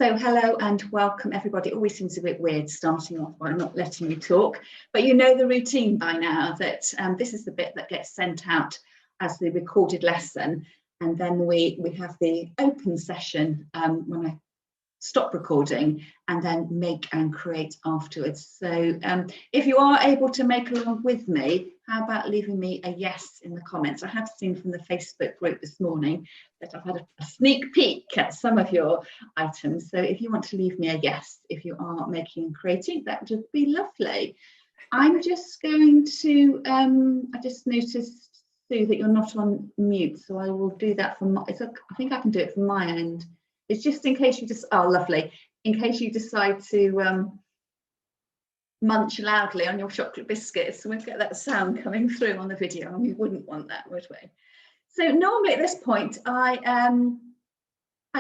So hello and welcome everybody. It always seems a bit weird starting off by not letting you talk, but you know the routine by now that this is the bit that gets sent out as the recorded lesson, and then we have the open session when I stop recording, and then make and create afterwards. So if you are able to make along with me, how about leaving me a yes in the comments? I have seen from the Facebook group this morning that I've had a sneak peek at some of your items. So if you want to leave me a yes, if you are making and creating, that would be lovely. I'm just going to, I just noticed, Sue, that you're not on mute, so I will do that from, I think I can do it from my end. It's just in case you just, oh, lovely. In case you decide to munch loudly on your chocolate biscuits, and we'll get that sound coming through on the video, and we wouldn't want that, would we? So normally at this point, I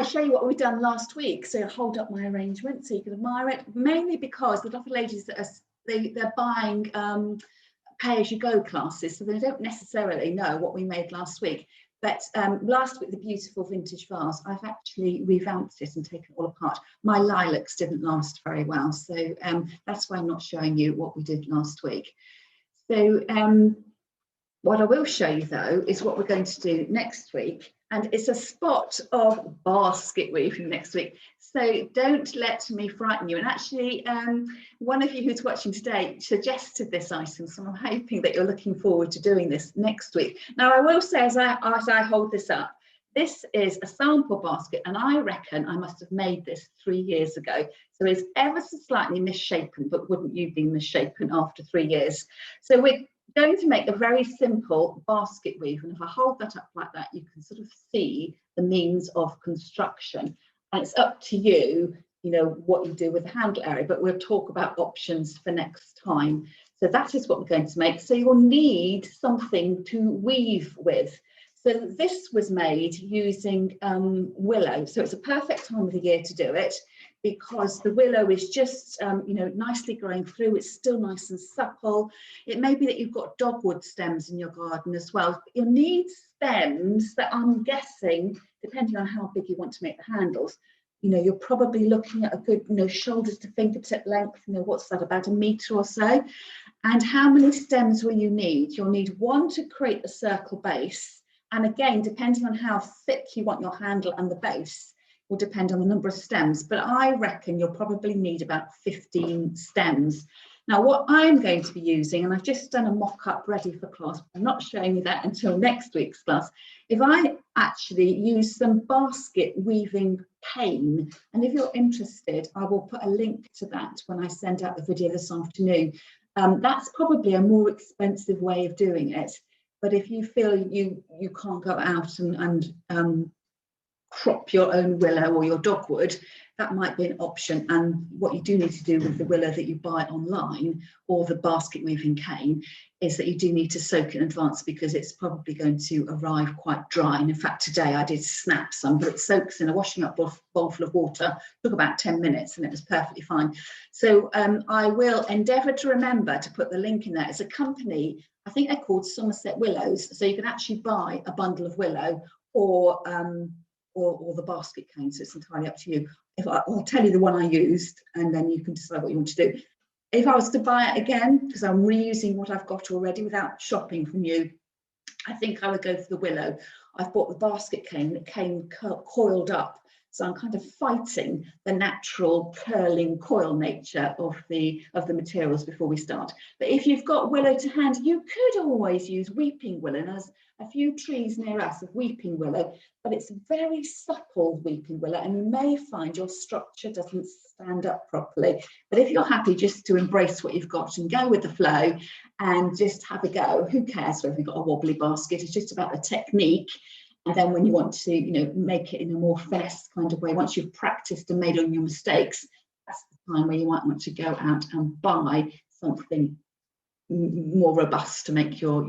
show you what we've done last week. So I hold up my arrangement so you can admire it, mainly because the lot of ladies that are, they're buying pay-as-you-go classes, so they don't necessarily know what we made last week. But last week, the beautiful vintage vase, I've actually revamped it and taken it all apart. My lilacs didn't last very well, so that's why I'm not showing you what we did last week. So what I will show you, though, is what we're going to do next week. And it's a spot of basket weaving next week. So don't let me frighten you. And actually, one of you who's watching today suggested this item. So I'm hoping that you're looking forward to doing this next week. Now, I will say, as I hold this up, this is a sample basket. And I reckon I must have made this 3 years ago. So it's ever so slightly misshapen, but wouldn't you be misshapen after 3 years? So we're going to make a very simple basket weave, and if I hold that up like that, you can sort of see the means of construction, and it's up to you, you know, what you do with the handle area, but we'll talk about options for next time. So that is what we're going to make. So you'll need something to weave with. So this was made using willow, so it's a perfect time of the year to do it, because the willow is just, you know, nicely growing through. It's still nice and supple. It may be that you've got dogwood stems in your garden as well, but you'll need stems that, I'm guessing, depending on how big you want to make the handles, you know, you're probably looking at a good, you know, shoulders to fingertip length, you know, what's that, about 1 metre or so. And how many stems will you need? You'll need one to create the circle base. And again, depending on how thick you want your handle and the base, will depend on the number of stems, but I reckon you'll probably need about 15 stems. Now, what I'm going to be using, and I've just done a mock-up ready for class, but I'm not showing you that until next week's class. If I actually use some basket weaving cane, and if you're interested, I will put a link to that when I send out the video this afternoon. That's probably a more expensive way of doing it, but if you feel you can't go out and crop your own willow or your dogwood, that might be an option. And what you do need to do with the willow that you buy online or the basket weaving cane is that you do need to soak in advance, because it's probably going to arrive quite dry. And in fact, today I did snap some, but it soaks in a washing up bowl full of water. Took about 10 minutes and it was perfectly fine. So I will endeavour to remember to put the link in there. It's a company, I think they're called Somerset Willows. So you can actually buy a bundle of willow or the basket cane, so it's entirely up to you. I'll tell you the one I used, and then you can decide what you want to do. If I was to buy it again, because I'm reusing what I've got already without shopping from you, I think I would go for the willow. I've bought the basket cane that came coiled up, so I'm kind of fighting the natural curling coil nature of the materials before we start. But if you've got willow to hand, you could always use weeping willow. And there's a few trees near us of weeping willow, but it's very supple weeping willow, and you may find your structure doesn't stand up properly. But if you're happy just to embrace what you've got and go with the flow and just have a go, who cares whether you've got a wobbly basket? It's just about the technique. And then when you want to, you know, make it in a more finesse kind of way, once you've practiced and made all your mistakes, that's the time where you might want to go out and buy something more robust to make your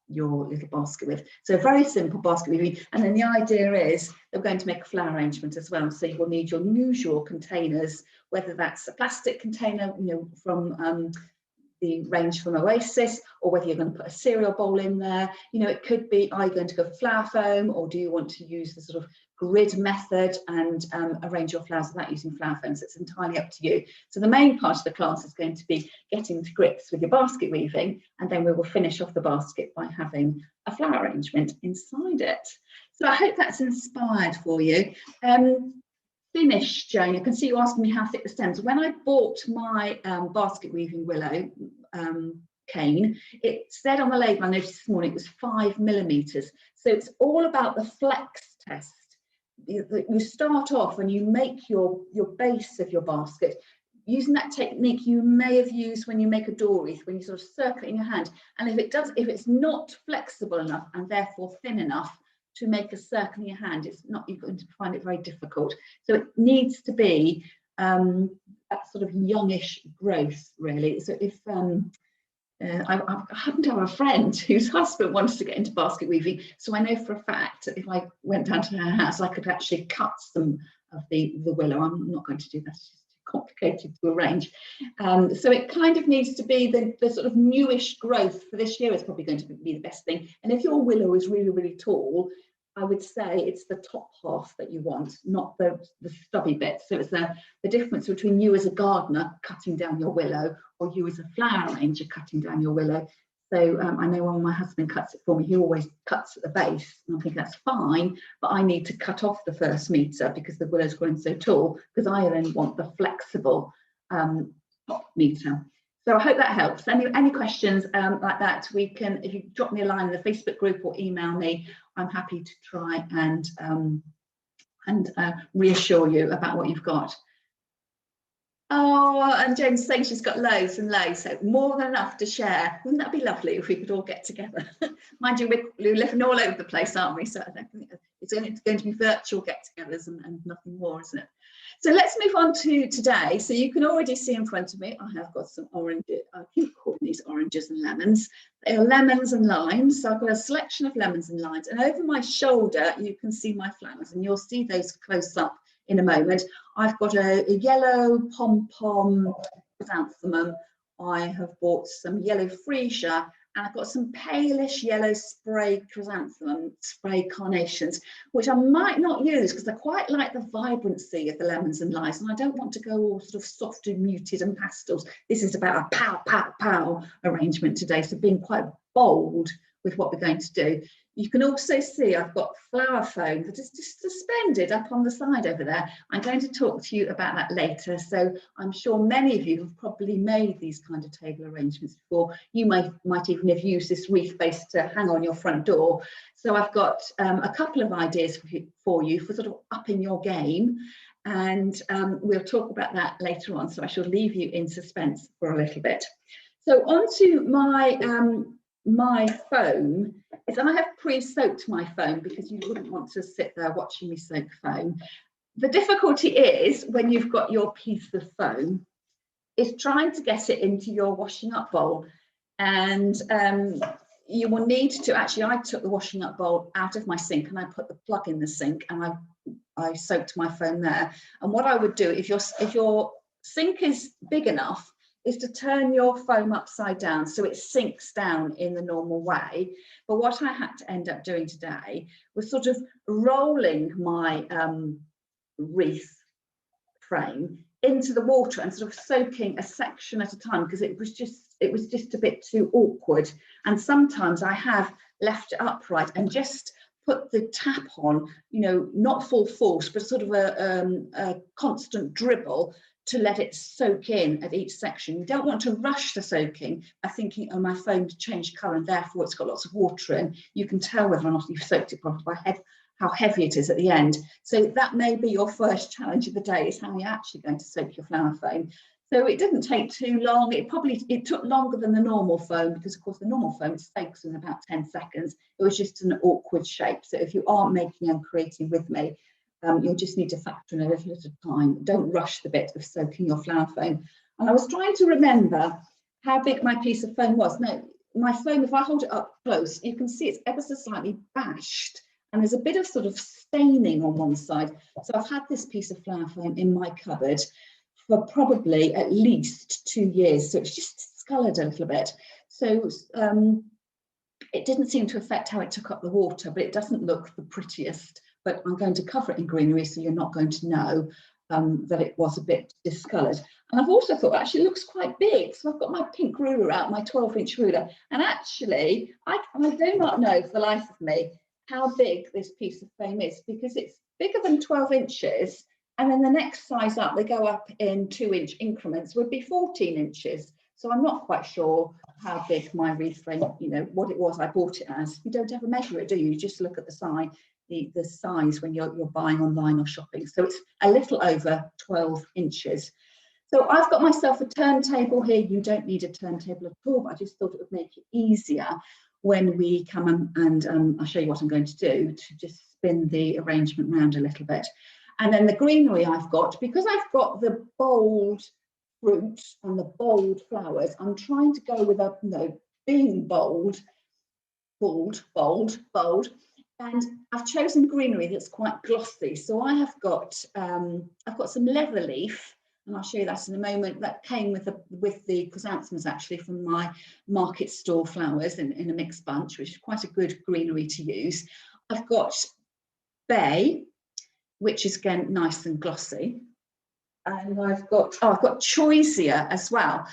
little basket with. So very simple basket weaving. And then the idea is that we're going to make a flower arrangement as well. So you will need your usual containers, whether that's a plastic container, you know, from the range from Oasis, or whether you're going to put a cereal bowl in there. You know, it could be, are you going to go for flower foam, or do you want to use the sort of grid method and arrange your flowers without using flower foams. It's entirely up to you. So the main part of the class is going to be getting to grips with your basket weaving, and then we will finish off the basket by having a flower arrangement inside it. So I hope that's inspired for you. Finish, Jane, I can see you asking me how thick the stems. When I bought my basket weaving willow cane, it said on the label, I noticed this morning, it was 5 millimeters. So it's all about the flex test. You start off and you make your base of your basket using that technique you may have used when you make a door wreath, when you sort of circle it in your hand. And if it's not flexible enough and therefore thin enough to make a circle in your hand, you're going to find it very difficult. So it needs to be that sort of youngish growth, really. So if I happen to have a friend whose husband wanted to get into basket weaving, so I know for a fact that if I went down to her house, I could actually cut some of the willow. I'm not going to do that, it's just too complicated to arrange. So it kind of needs to be the sort of newish growth for this year is probably going to be the best thing. And if your willow is really, really tall, I would say it's the top half that you want, not the stubby bit. So it's the difference between you as a gardener cutting down your willow or you as a flower arranger cutting down your willow. So I know when my husband cuts it for me, he always cuts at the base, and I think that's fine, but I need to cut off the first metre because the willow's growing so tall, because I then want the flexible top metre. So I hope that helps. Any questions like that, we can, if you drop me a line in the Facebook group or email me, I'm happy to try and reassure you about what you've got. Oh, and Jane's saying she's got loads and loads, so more than enough to share. Wouldn't that be lovely if we could all get together? Mind you, we're living all over the place, aren't we? So I don't think it's going to be virtual get-togethers and nothing more, isn't it? So let's move on to today. So you can already see in front of me, I have got some oranges. I keep calling these oranges and lemons. They are lemons and limes. So I've got a selection of lemons and limes. And over my shoulder, you can see my flowers, and you'll see those close up in a moment. I've got a yellow pom-pom chrysanthemum. I have bought some yellow freesia, and I've got some palish yellow spray chrysanthemum, spray carnations, which I might not use because I quite like the vibrancy of the lemons and limes, and I don't want to go all sort of soft and muted and pastels. This is about a pow, pow, pow arrangement today, so being quite bold with what we're going to do. You can also see I've got flower foam that is just suspended up on the side over there. I'm going to talk to you about that later. So I'm sure many of you have probably made these kind of table arrangements before. You might even have used this wreath base to hang on your front door. So I've got a couple of ideas for you for sort of upping your game. And we'll talk about that later on. So I shall leave you in suspense for a little bit. So onto my foam is I have pre-soaked my foam because you wouldn't want to sit there watching me soak foam. The difficulty is when you've got your piece of foam is trying to get it into your washing up bowl, and you will need to I took the washing up bowl out of my sink and I put the plug in the sink and I soaked my foam there. And what I would do if your sink is big enough is to turn your foam upside down so it sinks down in the normal way. But what I had to end up doing today was sort of rolling my wreath frame into the water and sort of soaking a section at a time, because it was just a bit too awkward. And sometimes I have left it upright and just put the tap on, you know, not full force, but sort of a constant dribble to let it soak in at each section. You don't want to rush the soaking by thinking, oh, my foam changed colour and therefore it's got lots of water in. You can tell whether or not you've soaked it properly by how heavy it is at the end. So that may be your first challenge of the day, is how you're actually going to soak your flower foam. So it didn't take too long. It took longer than the normal foam because, of course, the normal foam soaks in about 10 seconds. It was just an awkward shape. So if you aren't making and creating with me, you'll just need to factor in a little at a time. Don't rush the bit of soaking your flower foam. And I was trying to remember how big my piece of foam was. Now, my foam, if I hold it up close, you can see it's ever so slightly bashed. And there's a bit of sort of staining on one side. So I've had this piece of flower foam in my cupboard for probably at least 2 years. So it's just discoloured a little bit. So it didn't seem to affect how it took up the water, but it doesn't look the prettiest but I'm going to cover it in greenery so you're not going to know that it was a bit discoloured. And I've also thought actually it looks quite big, so I've got my pink ruler out, my 12-inch ruler, and actually I do not know for the life of me how big this piece of frame is, because it's bigger than 12 inches, and then the next size up, they go up in 2-inch increments, would be 14 inches. So I'm not quite sure how big my wreath frame, you know, what it was I bought it as. You don't ever measure it, do you? You just look at the size, the size when you're buying online or shopping. So it's a little over 12 inches. So I've got myself a turntable here. You don't need a turntable at all, but I just thought it would make it easier when we come and I'll show you what I'm going to do to just spin the arrangement round a little bit. And then the greenery I've got, because I've got the bold fruit and the bold flowers, I'm trying to go with a, you know, being bold, and I've chosen greenery that's quite glossy. So I have got I've got some leather leaf, and I'll show you that in a moment, that came with the chrysanthemums actually from my market store flowers in a mixed bunch, which is quite a good greenery to use. I've got bay, which is again nice and glossy, and I've got choisia as well,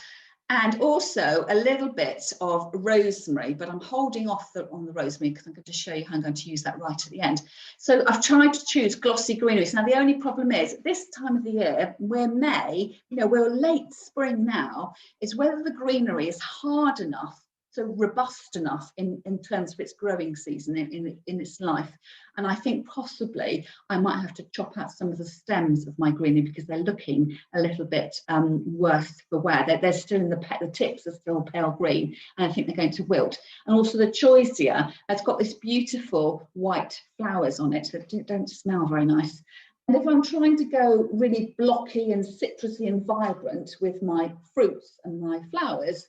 and also a little bit of rosemary, but I'm holding off on the rosemary because I'm going to show you how I'm going to use that right at the end. So I've tried to choose glossy greeneries. Now the only problem is this time of the year, we're May, you know, we're late spring now, is whether the greenery is hard enough, so robust enough in terms of its growing season in its life. And I think possibly I might have to chop out some of the stems of my greenery because they're looking a little bit worse for wear. They're still in the tips are still pale green, and I think they're going to wilt. And also the choisia has got this beautiful white flowers on it that don't smell very nice. And if I'm trying to go really blocky and citrusy and vibrant with my fruits and my flowers,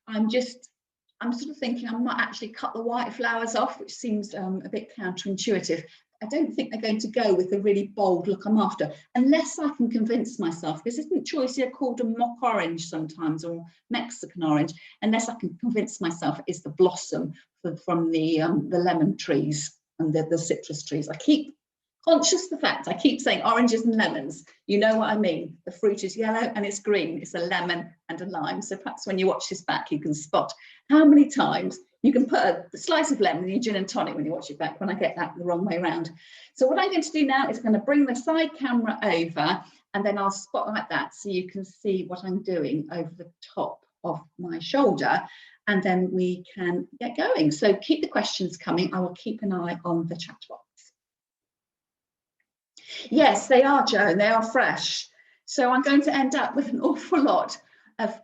I'm sort of thinking I might actually cut the white flowers off, which seems a bit counterintuitive. I don't think they're going to go with the really bold look I'm after, unless I can convince myself, because isn't choisia called a mock orange sometimes, or Mexican orange, unless I can convince myself it is the blossom from the lemon trees and the citrus trees. I keep conscious of the fact I keep saying oranges and lemons. You know what I mean. The fruit is yellow and it's green. It's a lemon and a lime. So perhaps when you watch this back, you can spot how many times you can put a slice of lemon in your gin and tonic when you watch it back, when I get that the wrong way around. So what I'm going to do now is going to bring the side camera over, and then I'll spotlight that so you can see what I'm doing over the top of my shoulder, and then we can get going. So keep the questions coming. I will keep an eye on the chat box. Yes, they are, Joan, they are fresh. So I'm going to end up with an awful lot of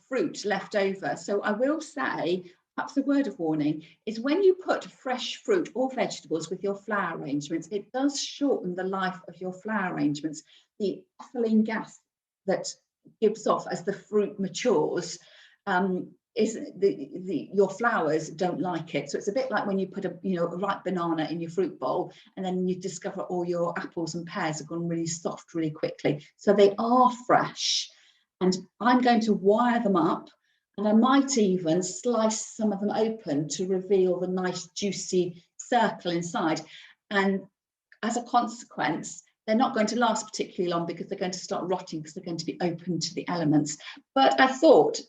fruit left over. So I will say, perhaps a word of warning, is when you put fresh fruit or vegetables with your flower arrangements, it does shorten the life of your flower arrangements. The ethylene gas that gives off as the fruit matures your flowers don't like it. So it's a bit like when you put a ripe banana in your fruit bowl, and then you discover all your apples and pears have gone really soft really quickly. So they are fresh, and I'm going to wire them up, and I might even slice some of them open to reveal the nice juicy circle inside. And as a consequence, they're not going to last particularly long because they're going to start rotting because they're going to be open to the elements. But I thought,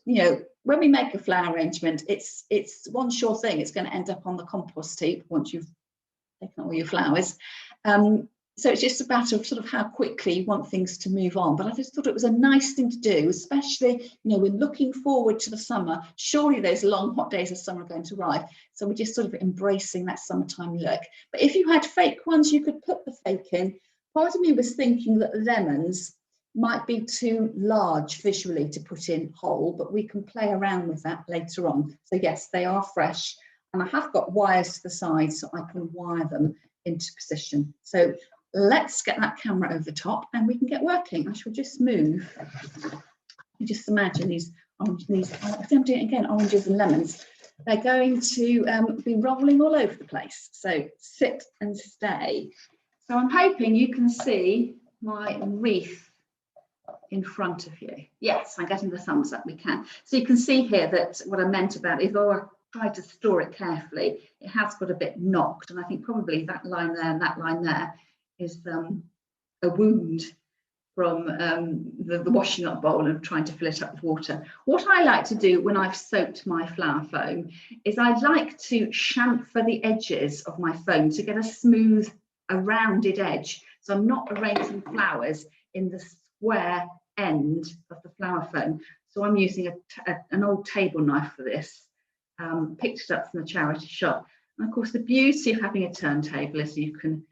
when we make a flower arrangement, it's one sure thing. It's going to end up on the compost heap once you've taken all your flowers. So it's just a matter of sort of how quickly you want things to move on. But I just thought it was a nice thing to do, especially, we're looking forward to the summer. Surely those long hot days of summer are going to arrive. So we're just sort of embracing that summertime look. But if you had fake ones, you could put the fake in. Part of me was thinking that lemons might be too large visually to put in whole, but we can play around with that later on. So yes, they are fresh, and I have got wires to the side so I can wire them into position. So let's get that camera over the top and we can get working. I shall just move. You just imagine these I'm doing it again, oranges and lemons. They're going to be rolling all over the place. So sit and stay. So I'm hoping you can see my wreath in front of you. Yes, I'm getting the thumbs up, we can. So you can see here that what I meant about if tried to store it carefully, it has got a bit knocked, and I think probably that line there and that line there is a wound from the washing up bowl and trying to fill it up with water. What I like to do when I've soaked my flour foam is I like to chamfer the edges of my foam to get a smooth, a rounded edge. So I'm not arranging flowers in the square end of the flour foam. So I'm using an old table knife for this, picked it up from the charity shop. And of course, the beauty of having a turntable is you can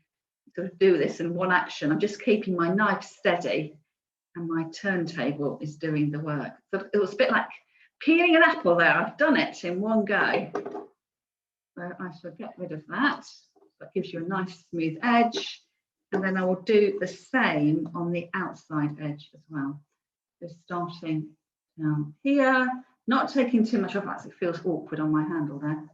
sort of do this in one action. I'm just keeping my knife steady and my turntable is doing the work. So it was a bit like peeling an apple there. I've done it in one go. So I shall get rid of that. That gives you a nice smooth edge. And then I will do the same on the outside edge as well. So starting down here, not taking too much off, as it feels awkward on my handle there.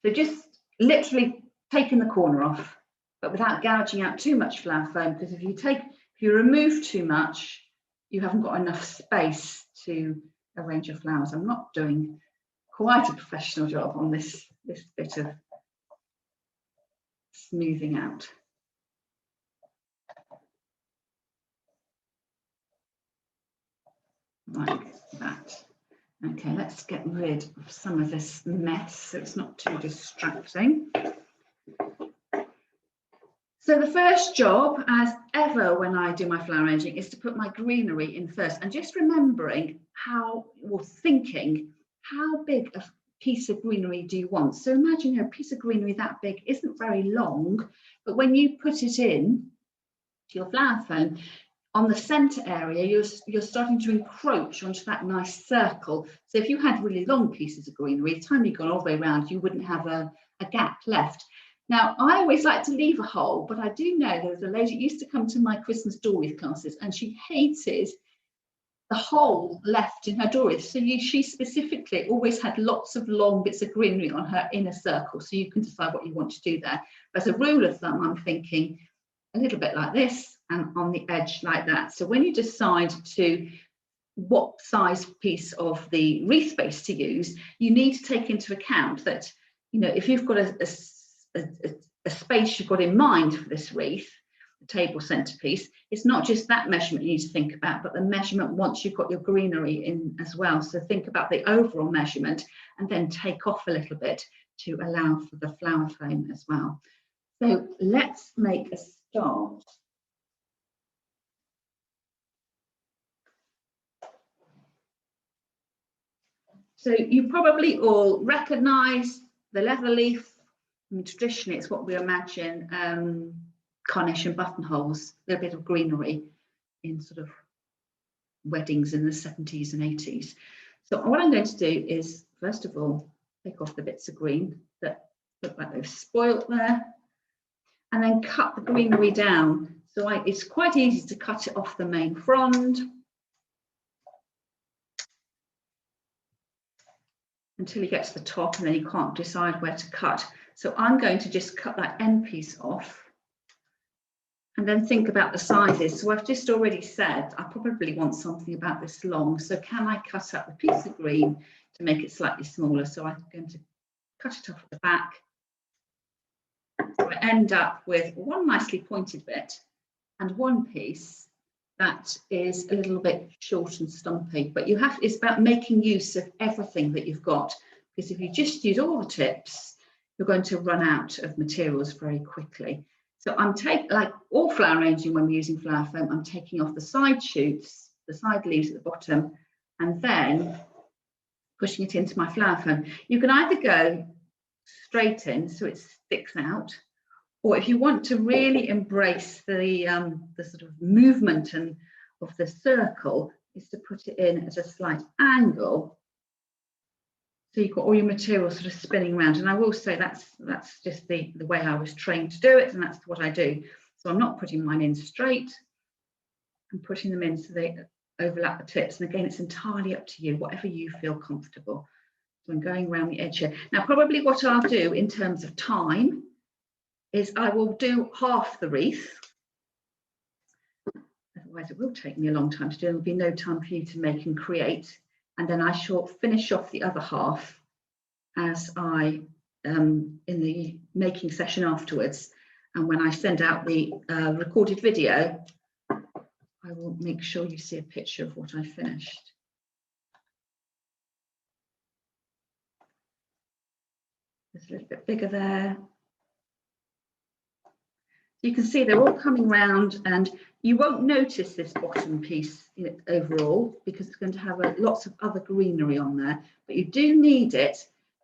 So just literally taking the corner off, but without gouging out too much flour foam, because if you remove too much, you haven't got enough space to arrange your flowers. I'm not doing quite a professional job on this bit of smoothing out. Like that. Okay, let's get rid of some of this mess so it's not too distracting. So the first job, as ever when I do my flower arranging, is to put my greenery in first, and just remembering thinking how big a piece of greenery do you want. So imagine a piece of greenery that big isn't very long, but when you put it in to your flower foam, on the centre area, you're starting to encroach onto that nice circle. So if you had really long pieces of greenery, by the time you've gone all the way around, you wouldn't have a gap left. Now, I always like to leave a hole, but I do know there was a lady who used to come to my Christmas door wreath classes, and she hated the hole left in her door wreath. So she specifically always had lots of long bits of greenery on her inner circle, so you can decide what you want to do there. But as a rule of thumb, I'm thinking a little bit like this and on the edge like that. So when you decide to what size piece of the wreath base to use, you need to take into account that, you know, if you've got a space you've got in mind for this wreath, the table centerpiece, it's not just that measurement you need to think about, but the measurement once you've got your greenery in as well. So think about the overall measurement and then take off a little bit to allow for the flower foam as well. So let's make a start. So you probably all recognise the leather leaf. I mean, traditionally, it's what we imagine carnation buttonholes, a little bit of greenery in sort of weddings in the 70s and 80s. So what I'm going to do is, first of all, take off the bits of green that look like they've spoilt there, and then cut the greenery down. So it's quite easy to cut it off the main frond until you get to the top, and then you can't decide where to cut. So I'm going to just cut that end piece off and then think about the sizes. So I've just already said I probably want something about this long. So can I cut up a piece of green to make it slightly smaller? So I'm going to cut it off at the back. So I end up with one nicely pointed bit and one piece that is a little bit short and stumpy, but it's about making use of everything that you've got, because if you just use all the tips, you're going to run out of materials very quickly. So I'm taking, like all flower arranging when we're using flower foam, I'm taking off the side shoots, the side leaves at the bottom, and then pushing it into my flower foam. You can either go straight in so it sticks out, or if you want to really embrace the sort of movement of the circle, is to put it in at a slight angle. So you've got all your material sort of spinning around. And I will say that's just the way I was trained to do it, and that's what I do. So I'm not putting mine in straight. I'm putting them in so they overlap the tips. And again, it's entirely up to you, whatever you feel comfortable. So I'm going around the edge here. Now, probably what I'll do in terms of time is I will do half the wreath. Otherwise, it will take me a long time to do. There will be no time for you to make and create. and then I shall finish off the other half as I in the making session afterwards. And when I send out the recorded video, I will make sure you see a picture of what I finished. It's a little bit bigger there. You can see they're all coming round, and you won't notice this bottom piece overall because it's going to have lots of other greenery on there, but you do need it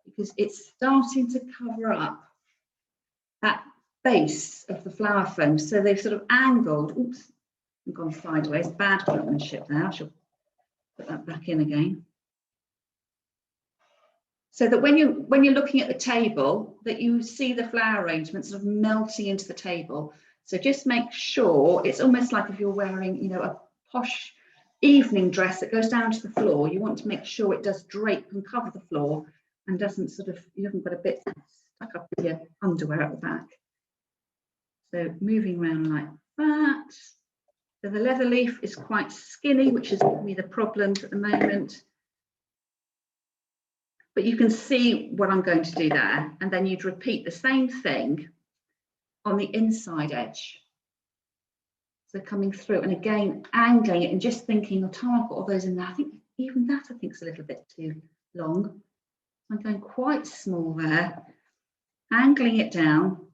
because it's starting to cover up that base of the flower foam. So they've sort of angled, oops, I've gone sideways, bad workmanship there. I shall put that back in again. So that when you're looking at the table, that you see the flower arrangement sort of melting into the table. So just make sure, it's almost like if you're wearing, you know, a posh evening dress that goes down to the floor, you want to make sure it does drape and cover the floor and doesn't sort of, you haven't got a bit stuck up with your underwear at the back. So moving around like that. So the leather leaf is quite skinny, which is giving me the problems at the moment. But you can see what I'm going to do there, and then you'd repeat the same thing on the inside edge. So coming through, and again angling it and just thinking, the time I've got all those in there, I think even that I think is a little bit too long. I'm going quite small there, angling it down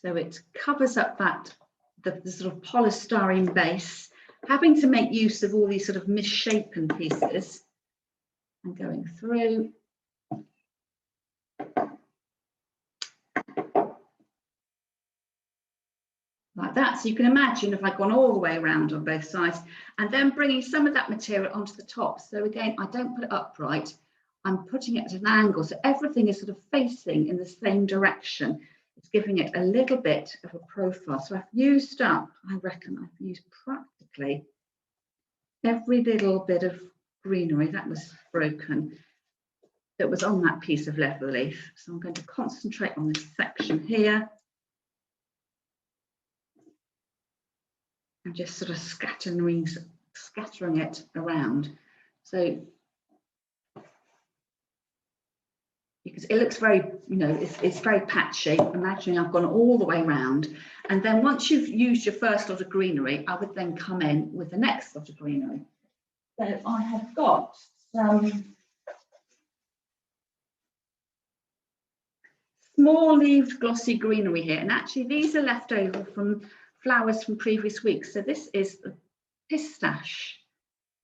so it covers up that the sort of polystyrene base, having to make use of all these sort of misshapen pieces. And going through. Like that. So you can imagine if I'd gone all the way around on both sides and then bringing some of that material onto the top. So again, I don't put it upright. I'm putting it at an angle. So everything is sort of facing in the same direction. It's giving it a little bit of a profile. So I've used up, I reckon I've used practically every little bit of greenery that was broken, that was on that piece of leather leaf. So I'm going to concentrate on this section here and just sort of scattering it around. So because it looks very, you know, it's very patchy. Imagining I've gone all the way around, and then once you've used your first lot of greenery, I would then come in with the next lot of greenery. So I have got some small leaved glossy greenery here, and actually these are left over from flowers from previous weeks. So this is the pistache,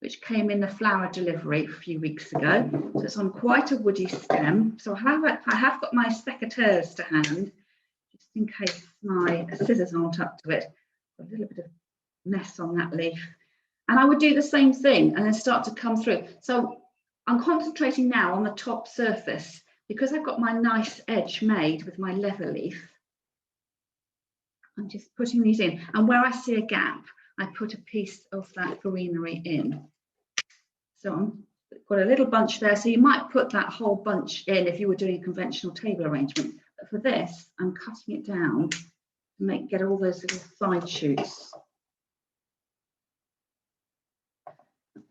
which came in the flower delivery a few weeks ago. So it's on quite a woody stem. So I have got my secateurs to hand, just in case my scissors aren't up to it. A little bit of mess on that leaf. And I would do the same thing and then start to come through. So I'm concentrating now on the top surface because I've got my nice edge made with my leather leaf. I'm just putting these in, and where I see a gap, I put a piece of that greenery in. So I've got a little bunch there, so you might put that whole bunch in if you were doing a conventional table arrangement. But for this, I'm cutting it down to get all those little side shoots.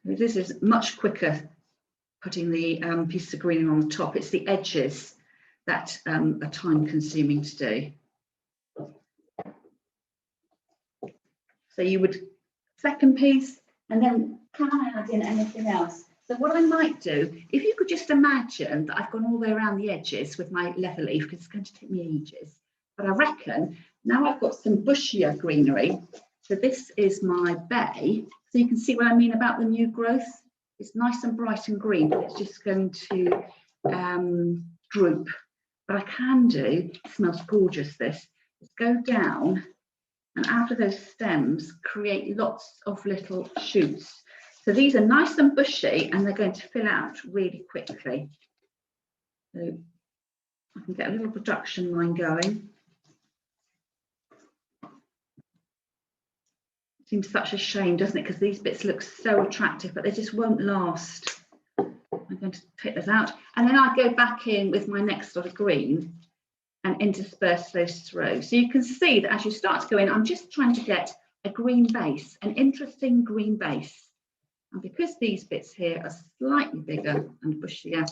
This is much quicker putting the piece of greenery on the top. It's the edges that are time consuming to do. So you would second piece, and then can I add in anything else? So what I might do, if you could just imagine that I've gone all the way around the edges with my leather leaf, because it's going to take me ages, but I reckon now I've got some bushier greenery. So this is my bay. So you can see what I mean about the new growth. It's nice and bright and green, but it's just going to droop. What I can do, it smells gorgeous, this, is go down and out of those stems create lots of little shoots. So these are nice and bushy and they're going to fill out really quickly. So I can get a little production line going. It seems such a shame, doesn't it? Because these bits look so attractive, but they just won't last. I'm going to pick those out. And then I go back in with my next lot of green and intersperse those through. So you can see that as you start to go in, I'm just trying to get a green base, an interesting green base. And because these bits here are slightly bigger and bushier,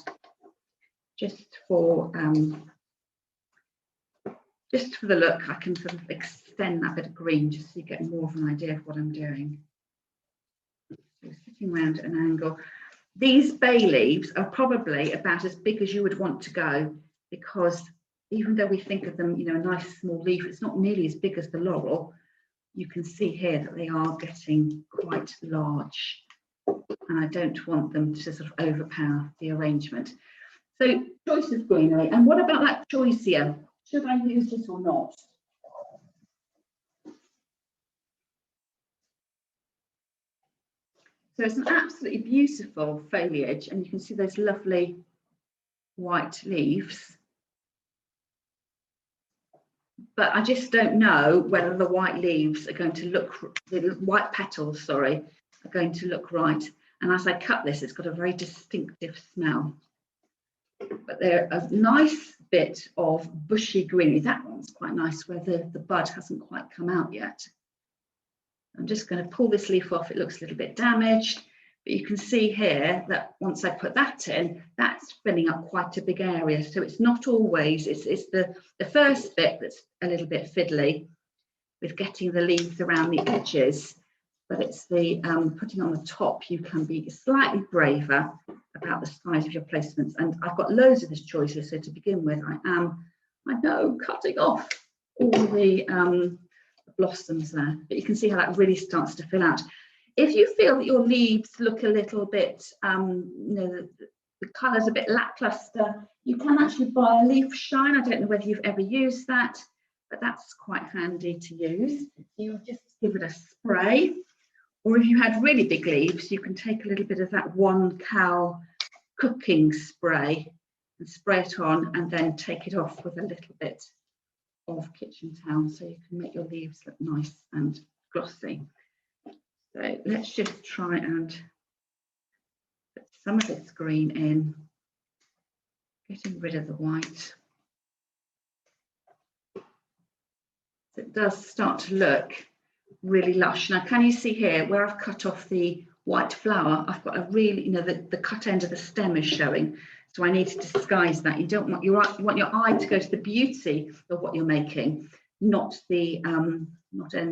just for the look, I can sort of extend that bit of green just so you get more of an idea of what I'm doing. So sitting around at an angle. These bay leaves are probably about as big as you would want to go, because even though we think of them, you know, a nice small leaf, it's not nearly as big as the laurel. You can see here that they are getting quite large, and I don't want them to sort of overpower the arrangement. So choice of greenery. And what about that choice here? Should I use this or not? So it's an absolutely beautiful foliage, and you can see those lovely white leaves. But I just don't know whether the white leaves are going to look, the white petals, sorry, are going to look right. And as I cut this, it's got a very distinctive smell. But they're a nice bit of bushy greenery. That one's quite nice where the bud hasn't quite come out yet. I'm just going to pull this leaf off. It looks a little bit damaged, but you can see here that once I put that in, that's filling up quite a big area. So it's not always, it's the first bit that's a little bit fiddly with getting the leaves around the edges, but it's the putting on the top, you can be slightly braver about the size of your placements. And I've got loads of this choices. So to begin with, I know, cutting off all the blossoms there, but you can see how that really starts to fill out. If you feel that your leaves look a little bit, you know, the colour's a bit lackluster, you can actually buy a leaf shine. I don't know whether you've ever used that, but that's quite handy to use. You just give it a spray, or if you had really big leaves, you can take a little bit of that 1 cow cooking spray and spray it on, and then take it off with a little bit of kitchen towel, so you can make your leaves look nice and glossy. So let's just try and put some of this green in, getting rid of the white. So it does start to look really lush. Now, can you see here where I've cut off the white flower? I've got a really, you know, the cut end of the stem is showing. So I need to disguise that. You want your eye to go to the beauty of what you're making, not any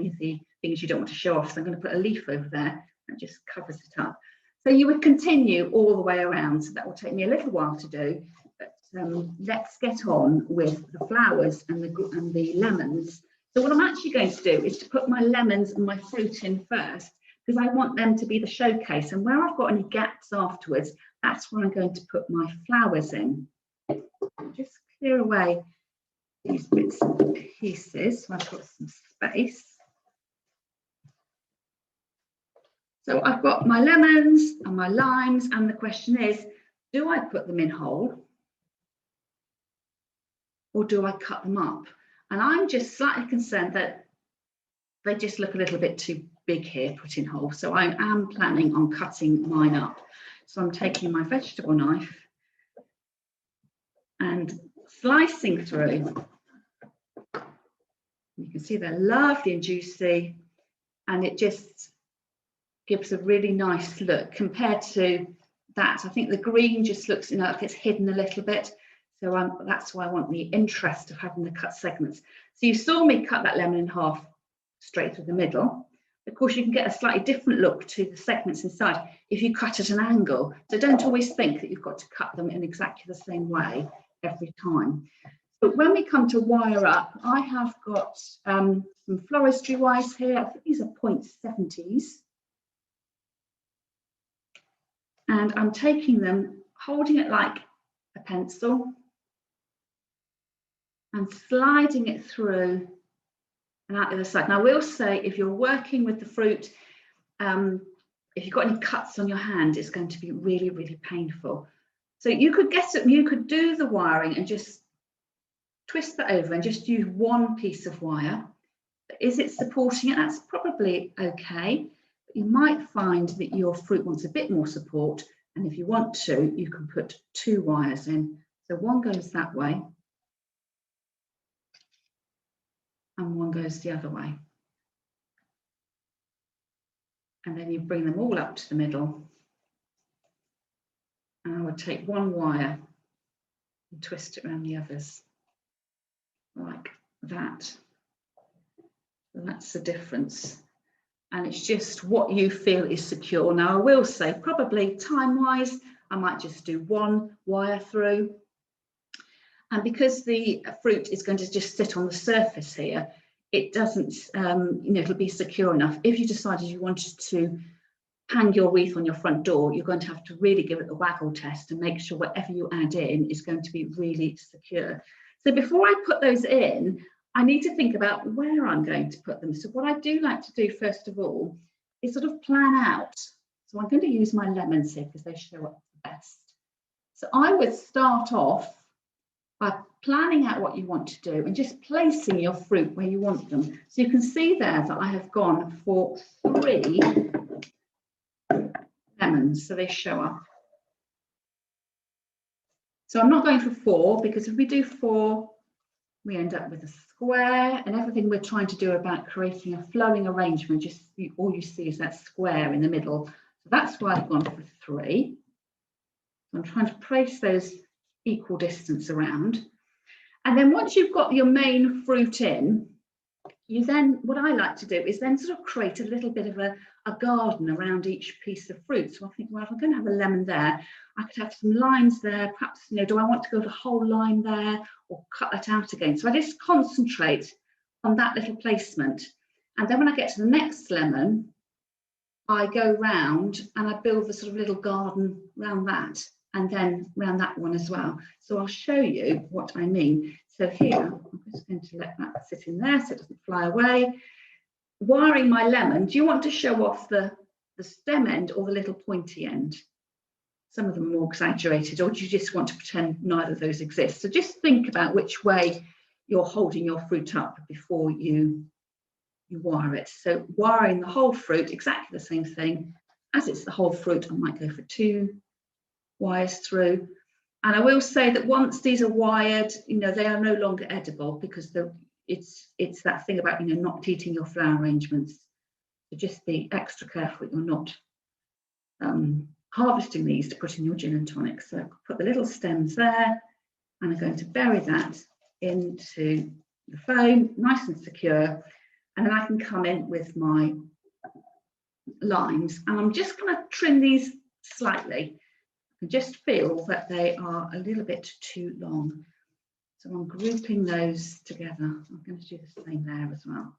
of the things you don't want to show off. So I'm going to put a leaf over there that just covers it up. So you would continue all the way around. So that will take me a little while to do. But let's get on with the flowers and the lemons. So what I'm actually going to do is to put my lemons and my fruit in first, because I want them to be the showcase. And where I've got any gaps afterwards, that's where I'm going to put my flowers in. Just clear away these bits and pieces so I've got some space. So I've got my lemons and my limes, and the question is, do I put them in whole or do I cut them up? And I'm just slightly concerned that they just look a little bit too big here, put in whole. So I am planning on cutting mine up. So I'm taking my vegetable knife and slicing through. You can see they're lovely and juicy, and it just gives a really nice look compared to that. I think the green just looks, you know, like it's hidden a little bit. So that's why I want the interest of having the cut segments. So you saw me cut that lemon in half straight through the middle. Of course, you can get a slightly different look to the segments inside if you cut at an angle. So don't always think that you've got to cut them in exactly the same way every time. But when we come to wire up, I have got some floristry wires here. I think these are 0.70s. And I'm taking them, holding it like a pencil and sliding it through and out the other side. Now, I will say, if you're working with the fruit, if you've got any cuts on your hand, it's going to be really, really painful. So you could do the wiring and just twist that over and just use one piece of wire. Is it supporting it? That's probably okay. But you might find that your fruit wants a bit more support. And if you want to, you can put 2 wires in. So one goes that way and one goes the other way. and then you bring them all up to the middle. And I would take one wire and twist it around the others, like that. So that's the difference. And it's just what you feel is secure. Now, I will say, probably time-wise, I might just do one wire through. And because the fruit is going to just sit on the surface here, it doesn't, it'll be secure enough. If you decided you wanted to hang your wreath on your front door, you're going to have to really give it the waggle test and make sure whatever you add in is going to be really secure. So before I put those in, I need to think about where I'm going to put them. So what I do like to do first of all is sort of plan out. So I'm going to use my lemons here because they show up the best. So I would start off by planning out what you want to do and just placing your fruit where you want them. So you can see there that I have gone for 3 lemons, so they show up. So I'm not going for 4 because if we do 4, we end up with a square, and everything we're trying to do about creating a flowing arrangement, just all you see is that square in the middle. So that's why I've gone for 3. So I'm trying to place those equal distance around. And then once you've got your main fruit in, you then, what I like to do is then sort of create a little bit of a garden around each piece of fruit. So I think, well, if I'm going to have a lemon there, I could have some limes there. Perhaps, do I want to go the whole lime there or cut that out again? So I just concentrate on that little placement. And then when I get to the next lemon, I go round and I build the sort of little garden around that, and then around that one as well. So I'll show you what I mean. So here, I'm just going to let that sit in there so it doesn't fly away. Wiring my lemon, do you want to show off the stem end or the little pointy end? Some of them are more exaggerated, or do you just want to pretend neither of those exist? So just think about which way you're holding your fruit up before you wire it. So wiring the whole fruit, exactly the same thing. As it's the whole fruit, I might go for 2 wires through. And I will say that once these are wired, they are no longer edible because it's that thing about, not eating your flower arrangements. So just be extra careful that you're not harvesting these to put in your gin and tonic. So put the little stems there, and I'm going to bury that into the foam, nice and secure. And then I can come in with my limes, and I'm just going to trim these slightly. I just feel that they are a little bit too long. So I'm grouping those together. I'm going to do the same there as well.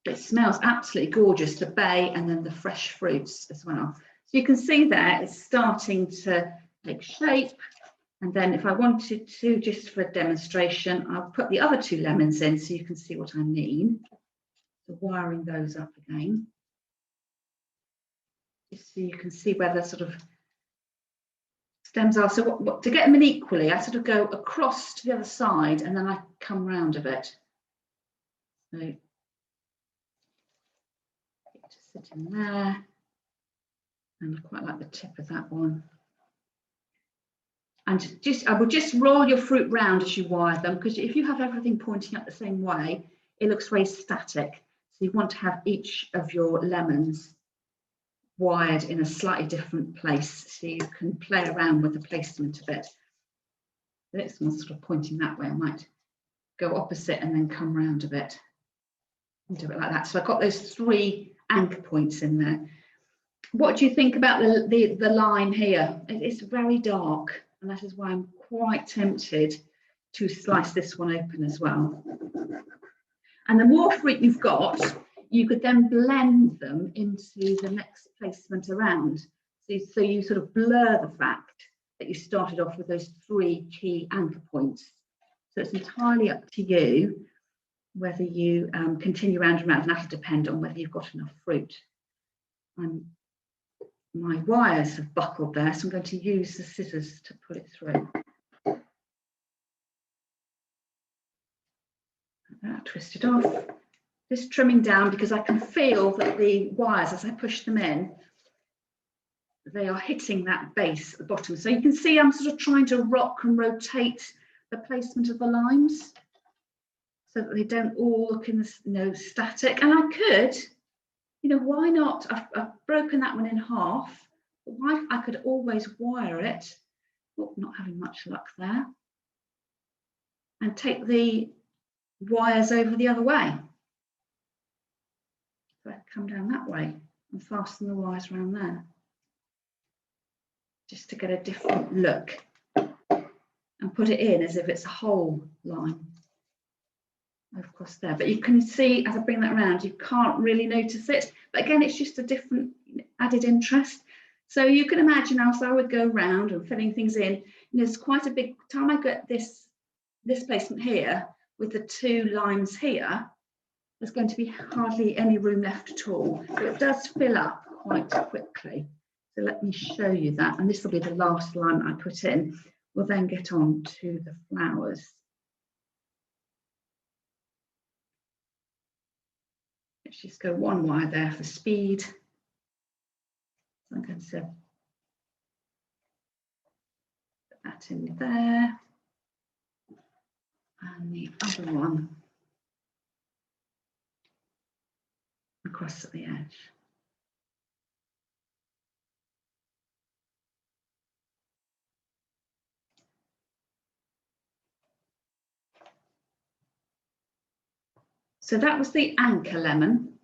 It smells absolutely gorgeous, the bay and then the fresh fruits as well. So you can see there it's starting to take shape. And then if I wanted to, just for a demonstration, I'll put the other 2 lemons in so you can see what I mean. So wiring those up again. Just so you can see where the sort of stems are. So to get them in equally, I sort of go across to the other side and then I come round a bit. So just sit in there, and I quite like the tip of that one. And I will just roll your fruit round as you wire them, because if you have everything pointing up the same way, it looks very static. So you want to have each of your lemons wired in a slightly different place so you can play around with the placement a bit. The next one's sort of pointing that way. I might go opposite and then come round a bit and do it like that. So I've got those 3 anchor points in there. What do you think about the line here? It's very dark, and that is why I'm quite tempted to slice this one open as well. And the more fruit you've got, you could then blend them into the next placement around. So you sort of blur the fact that you started off with those 3 key anchor points. So it's entirely up to you whether you continue round and round, and that'll depend on whether you've got enough fruit. My wires have buckled there, so I'm going to use the scissors to pull it through. That twisted off. Just trimming down because I can feel that the wires, as I push them in, they are hitting that base at the bottom. So you can see I'm sort of trying to rock and rotate the placement of the limes so that they don't all look in the, static. And I could, you know, why not? I've broken that one in half. But why? I could always wire it. Oh, not having much luck there. And take the wires over the other way. So I come down that way and fasten the wires around there, just to get a different look, and put it in as if it's a whole line across there. But you can see as I bring that around, you can't really notice it. But again, it's just a different added interest. So you can imagine as I would go around and filling things in, there's quite a big time I get this placement here with the two lines here, there's going to be hardly any room left at all. So it does fill up quite quickly. So let me show you that. And this will be the last line I put in. We'll then get on to the flowers. Let's just go one wire there for speed. So I'm going to put that in there. And the other one across at the edge. So that was the anchor lemon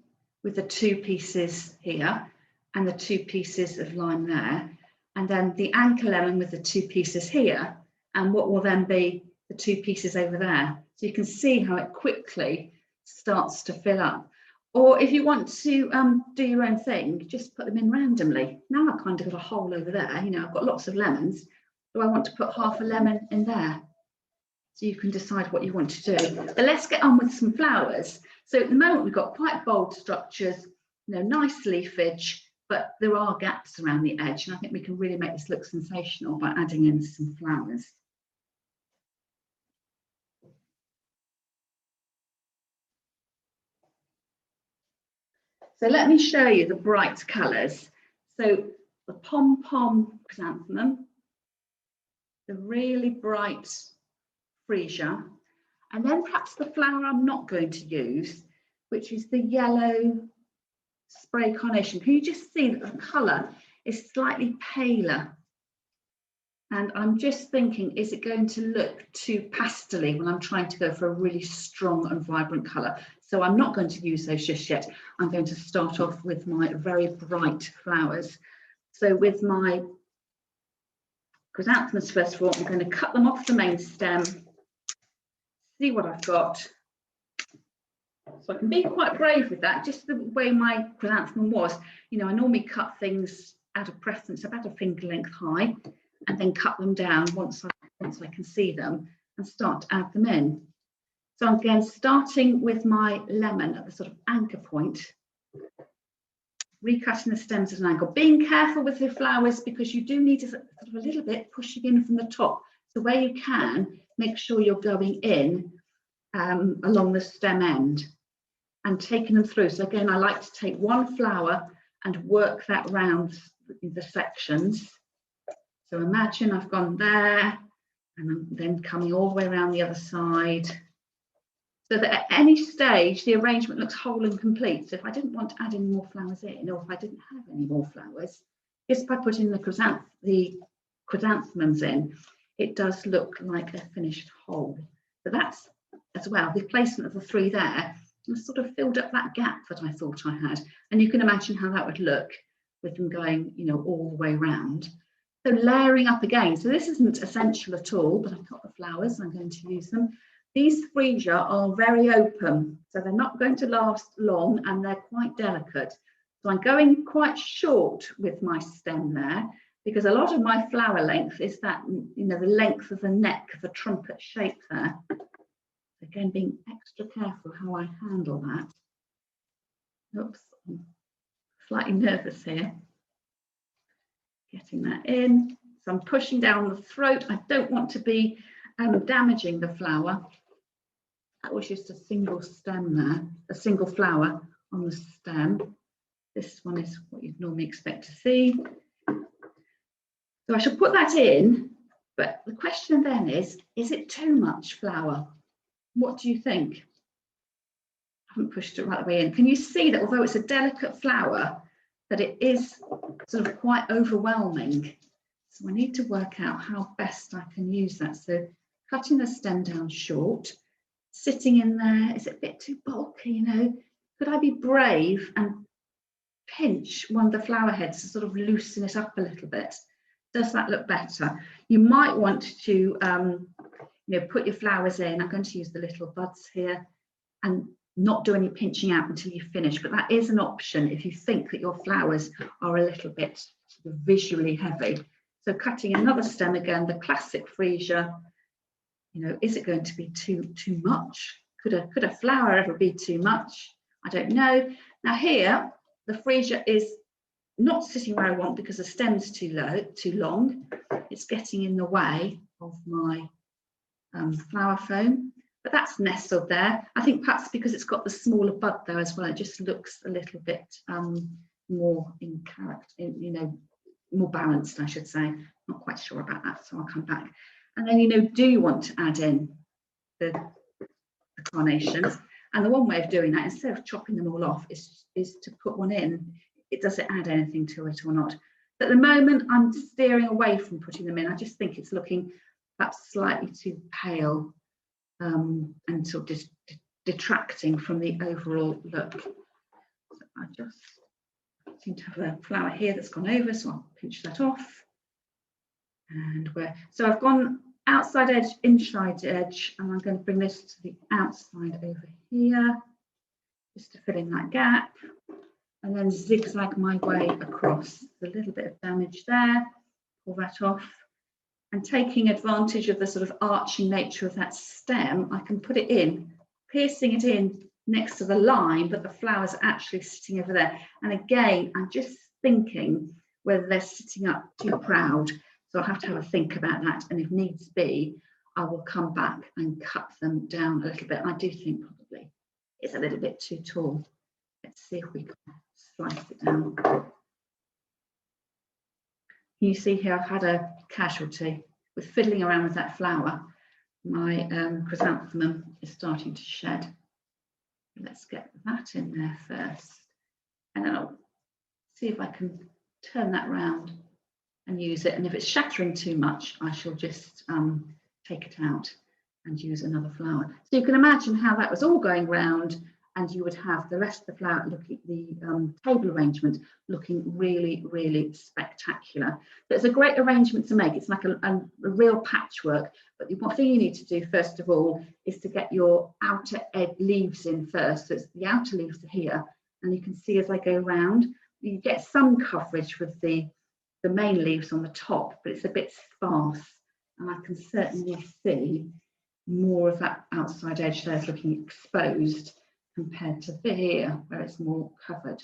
with the two pieces here and the two pieces of lime there. And then the anchor lemon with the two pieces here and what will then be the two pieces over there. So you can see how it quickly starts to fill up. Or if you want to do your own thing, just put them in randomly. Now I've kind of got a hole over there, you know, I've got lots of lemons. Do I want to put half a lemon in there? So you can decide what you want to do. But let's get on with some flowers. So at the moment we've got quite bold structures, you know, nice leafage, but there are gaps around the edge. And I think we can really make this look sensational by adding in some flowers. So let me show you the bright colours. So the pom-pom chrysanthemum, the really bright freesia, and then perhaps the flower I'm not going to use, which is the yellow spray carnation. Can you just see that the colour is slightly paler? And I'm just thinking, is it going to look too pastel-y when I'm trying to go for a really strong and vibrant colour? So I'm not going to use those just yet. I'm going to start off with my very bright flowers. So with my chrysanthemums, first of all, I'm going to cut them off the main stem, see what I've got. So I can be quite brave with that, just the way my chrysanthemum was. You know, I normally cut things out of preference about a finger length high, and then cut them down once I can see them and start to add them in. So again, starting with my lemon at the sort of anchor point, recutting the stems at an angle, being careful with the flowers because you do need to sort of a little bit pushing in from the top. So where you can, make sure you're going in along the stem end and taking them through. So again, I like to take one flower and work that round the sections. So imagine I've gone there and I'm then coming all the way around the other side. So that at any stage, the arrangement looks whole and complete. So if I didn't want to add any more flowers in, or if I didn't have any more flowers, just by putting the chrysanthemums in, it does look like a finished whole. So that's, as well, the placement of the three there sort of filled up that gap that I thought I had. And you can imagine how that would look with them going, you know, all the way around. So layering up again. So this isn't essential at all, but I've got the flowers, I'm going to use them. These freesia are very open, so they're not going to last long and they're quite delicate. So I'm going quite short with my stem there because a lot of my flower length is that, you know, the length of the neck, the trumpet shape there. Again, being extra careful how I handle that. Oops, I'm slightly nervous here. Getting that in. So I'm pushing down the throat. I don't want to be damaging the flower. That was just a single stem there, a single flower on the stem. This one is what you'd normally expect to see. So I shall put that in, but the question then is it too much flower? What do you think? haven't pushed it right the way in. Can you see that although it's a delicate flower, that it is sort of quite overwhelming? So I need to work out how best I can use that. So cutting the stem down short, sitting in there, is it a bit too bulky, you know? Could I be brave and pinch one of the flower heads to sort of loosen it up a little bit? Does that look better? You might want to you know, put your flowers in. I'm going to use the little buds here and not do any pinching out until you finish, but that is an option if you think that your flowers are a little bit sort of visually heavy. So cutting another stem again, the classic freesia. You know, is it going to be too much? Could a flower ever be too much? I don't know. Now here, the freesia is not sitting where I want because the stem's too long. It's getting in the way of my flower foam, but that's nestled there. I think perhaps because it's got the smaller bud there as well, it just looks a little bit more in character, you know, more balanced, I should say. Not quite sure about that, so I'll come back. And then, you know, do you want to add in the carnations? And the one way of doing that, instead of chopping them all off, is to put one in. Does it add anything to it or not? But at the moment, I'm steering away from putting them in. I just think it's looking perhaps slightly too pale and sort of detracting from the overall look. So I just seem to have a flower here that's gone over, so I'll pinch that off. And so I've gone outside edge, inside edge, and I'm going to bring this to the outside over here, just to fill in that gap. And then zigzag my way across. A little bit of damage there, pull that off. And taking advantage of the sort of arching nature of that stem, I can put it in, piercing it in next to the line, but the flowers are actually sitting over there. And again, I'm just thinking whether they're sitting up too proud. So I'll have to have a think about that. And if needs be, I will come back and cut them down a little bit. I do think probably it's a little bit too tall. Let's see if we can slice it down. You see here, I've had a casualty with fiddling around with that flower. My chrysanthemum is starting to shed. Let's get that in there first. And then I'll see if I can turn that round and use it. And if it's shattering too much, I shall just take it out and use another flower. So you can imagine how that was all going round, and you would have the rest of the flower looking, the table arrangement looking really, really spectacular. So it's a great arrangement to make. It's like a real patchwork. But the one thing you need to do first of all is to get your outer leaves in first. So it's the outer leaves are here, and you can see as I go around, you get some coverage with the main leaves on the top, but it's a bit sparse. And I can certainly see more of that outside edge there is looking exposed compared to here, where it's more covered.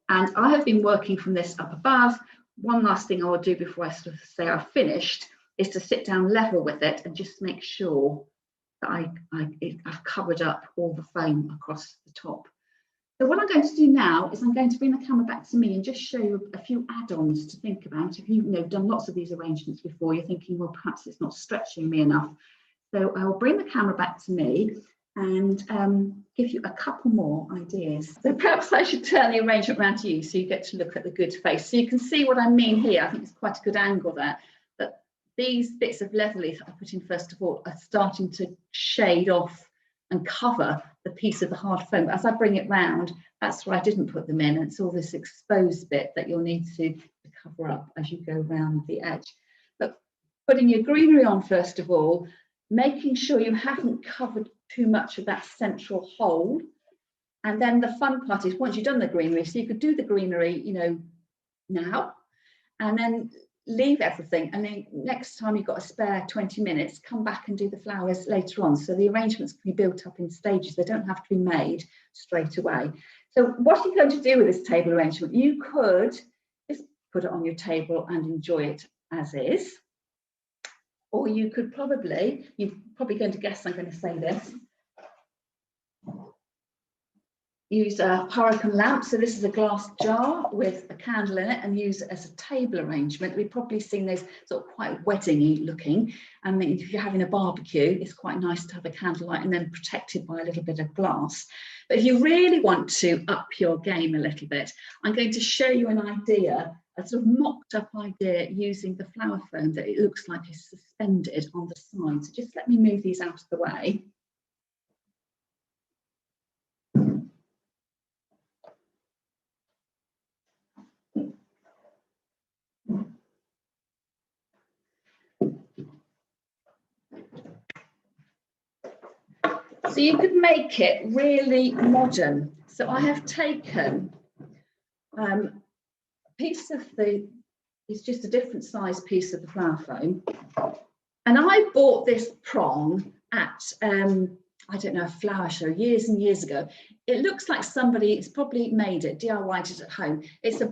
And I have been working from this up above. One last thing I will do before I sort of say I've finished is to sit down level with it and just make sure that I've covered up all the foam across the top. So what I'm going to do now is I'm going to bring the camera back to me and just show you a few add-ons to think about. If you've done lots of these arrangements before, you're thinking, well, perhaps it's not stretching me enough. So I'll bring the camera back to me and give you a couple more ideas. So perhaps I should turn the arrangement around to you so you get to look at the good face. So you can see what I mean here. I think it's quite a good angle there. But these bits of leather leaf that I put in first of all are starting to shade off and cover the piece of the hard foam. As I bring it round, that's where I didn't put them in. And it's all this exposed bit that you'll need to cover up as you go around the edge. But putting your greenery on first of all, making sure you haven't covered too much of that central hole. And then the fun part is once you've done the greenery, so you could do the greenery, now, and then leave everything. And then next time you've got a spare 20 minutes, come back and do the flowers later on. So the arrangements can be built up in stages. They don't have to be made straight away. So what are you going to do with this table arrangement? You could just put it on your table and enjoy it as is. Or you could you're probably going to guess I'm going to say this. use a hurricane lamp. So this is a glass jar with a candle in it, and use it as a table arrangement. We've probably seen those sort of quite wedding-y looking. And if you're having a barbecue, it's quite nice to have a candlelight and then protected by a little bit of glass. But if you really want to up your game a little bit, I'm going to show you an idea, a sort of mocked up idea using the flower foam that it looks like is suspended on the side. So just let me move these out of the way. So you could make it really modern. So I have taken a piece of it's just a different size piece of the flower foam. And I bought this prong at, I don't know, a flower show years and years ago. It looks like somebody's probably made it, DIY'd it at home. It's a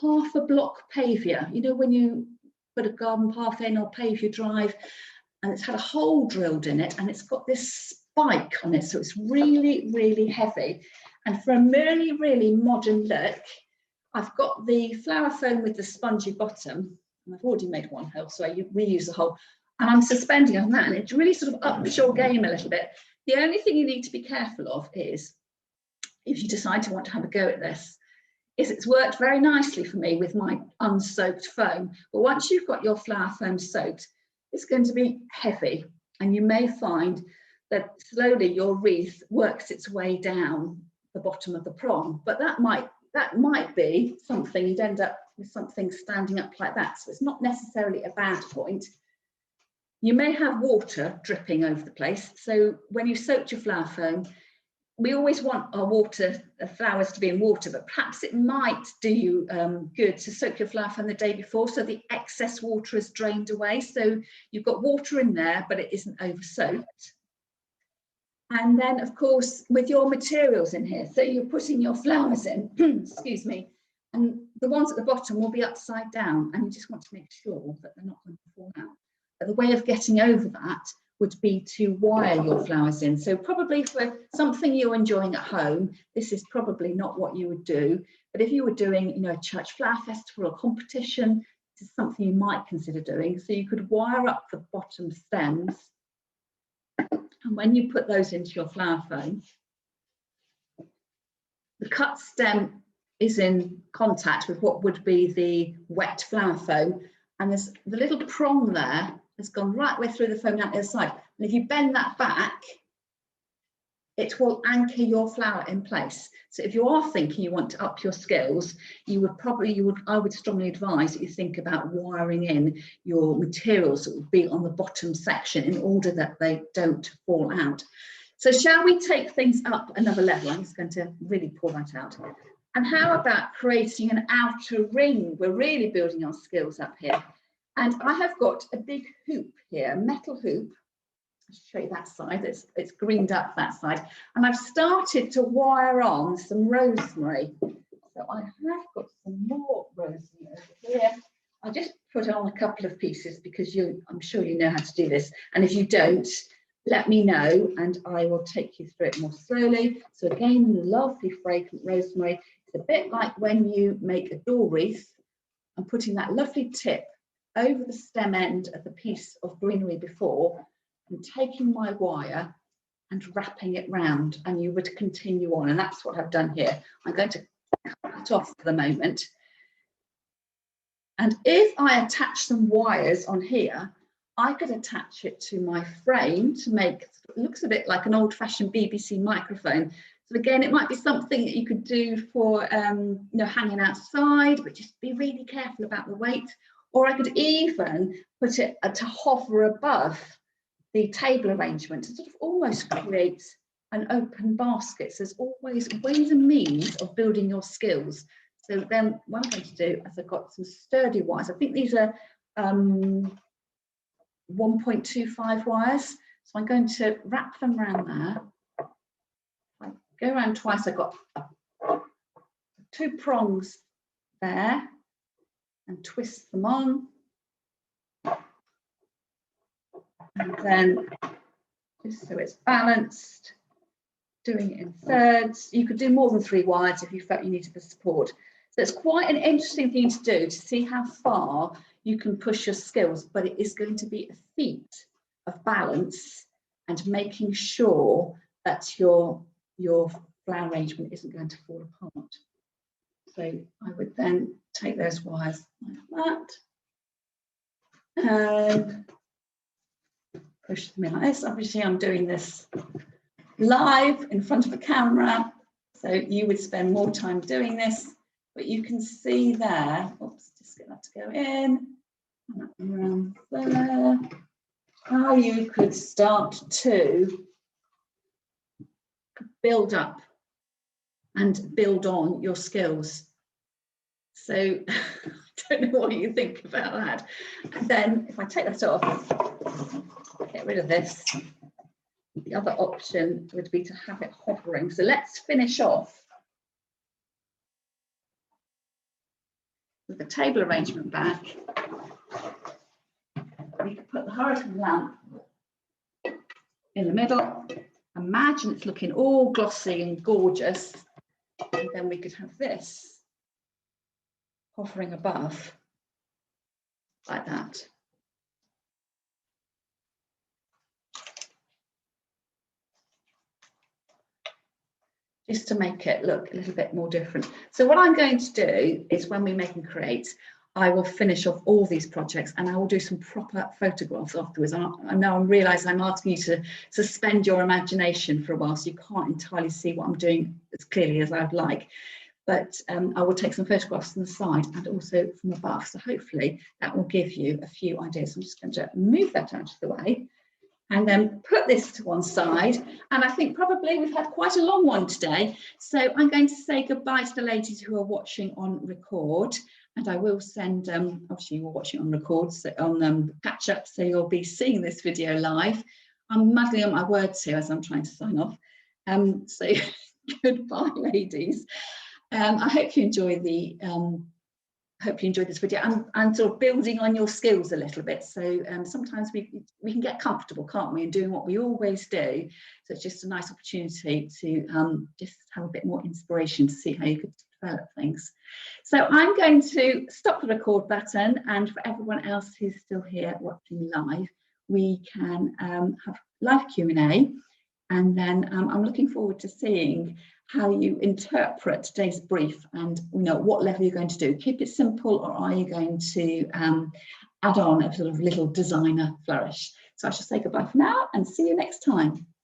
half a block paviour. You know, when you put a garden path in or pave your drive, and it's had a hole drilled in it, and it's got this spike on it, so it's really, really heavy. And for a really, really modern look, I've got the flower foam with the spongy bottom, and I've already made one hole, so I reuse the hole, and I'm suspending on that, and it really sort of ups your game a little bit. The only thing you need to be careful of is, if you decide to want to have a go at this, is it's worked very nicely for me with my unsoaked foam, but once you've got your flower foam soaked, it's going to be heavy, and you may find that slowly your wreath works its way down the bottom of the prong. But that might be something, you'd end up with something standing up like that. So it's not necessarily a bad point. You may have water dripping over the place. So when you've soaked your flower foam, we always want our flowers to be in water, but perhaps it might do you good to soak your flower foam the day before, so the excess water is drained away. So you've got water in there, but it isn't over soaked. And then, of course, with your materials in here, so you're putting your flowers in, excuse me, and the ones at the bottom will be upside down, and you just want to make sure that they're not going to fall out. But the way of getting over that would be to wire your flowers in. So probably for something you're enjoying at home, this is probably not what you would do. But if you were doing, you know, a church flower festival or competition, this is something you might consider doing. So you could wire up the bottom stems. And when you put those into your flower foam, the cut stem is in contact with what would be the wet flower foam. And there's the little prong there has gone right way through the foam down the other side. And if you bend that back, it will anchor your flower in place. So if you are thinking you want to up your skills, I would strongly advise that you think about wiring in your materials that would be on the bottom section in order that they don't fall out. So shall we take things up another level? I'm just going to really pour that out. And how about creating an outer ring? We're really building our skills up here. And I have got a big hoop here, a metal hoop. I'll show you that side, it's greened up that side. And I've started to wire on some rosemary. So I have got some more rosemary over here. I'll just put on a couple of pieces because I'm sure you know how to do this. And if you don't, let me know and I will take you through it more slowly. So again, lovely fragrant rosemary. It's a bit like when you make a door wreath and putting that lovely tip over the stem end of the piece of greenery before, and taking my wire and wrapping it round, and you would continue on. And that's what I've done here. I'm going to cut it off for the moment. And if I attach some wires on here, I could attach it to my frame to make, it looks a bit like an old-fashioned BBC microphone. So again, it might be something that you could do for you know, hanging outside, but just be really careful about the weight. Or I could even put it to hover above the table arrangement to sort of almost create an open basket. So there's always ways and means of building your skills. So then what I'm going to do is I've got some sturdy wires. I think these are 1.25 wires. So I'm going to wrap them around there. I go around twice. I've got 2 prongs there and twist them on. And then, just so it's balanced, doing it in thirds. You could do more than 3 wires if you felt you needed the support. So it's quite an interesting thing to do, to see how far you can push your skills, but it is going to be a feat of balance and making sure that your flower arrangement isn't going to fall apart. So I would then take those wires like that and push them in like this. Obviously I'm doing this live in front of a camera, so you would spend more time doing this, but you can see there, oops, just get that to go in, around there, how you could start to build up and build on your skills. So I don't know what you think about that. And then if I take that off, get rid of this, the other option would be to have it hovering. So let's finish off with the table arrangement back. We could put the horizontal lamp in the middle. Imagine it's looking all glossy and gorgeous. And then we could have this hovering above like that. Just to make it look a little bit more different. So what I'm going to do is, when we make and create, I will finish off all these projects and I will do some proper photographs afterwards. I know I realise I'm asking you to suspend your imagination for a while, so you can't entirely see what I'm doing as clearly as I'd like. But I will take some photographs from the side and also from above. So hopefully that will give you a few ideas. I'm just going to move that out of the way and then put this to one side. And I think probably we've had quite a long one today. So I'm going to say goodbye to the ladies who are watching on record. And I will send, obviously you're watching on record, so on catch up, so you'll be seeing this video live. I'm muddling on my words here as I'm trying to sign off. So goodbye, ladies. I hope you enjoy the hope you enjoyed this video and sort of building on your skills a little bit. So sometimes we can get comfortable, can't we, in doing what we always do. So it's just a nice opportunity to just have a bit more inspiration to see how you could develop things. So I'm going to stop the record button, and for everyone else who's still here watching live, we can have live Q&A, and then I'm looking forward to seeing how you interpret today's brief and what level you're going to do. Keep it simple, or are you going to add on a sort of little designer flourish? So I shall say goodbye for now and see you next time.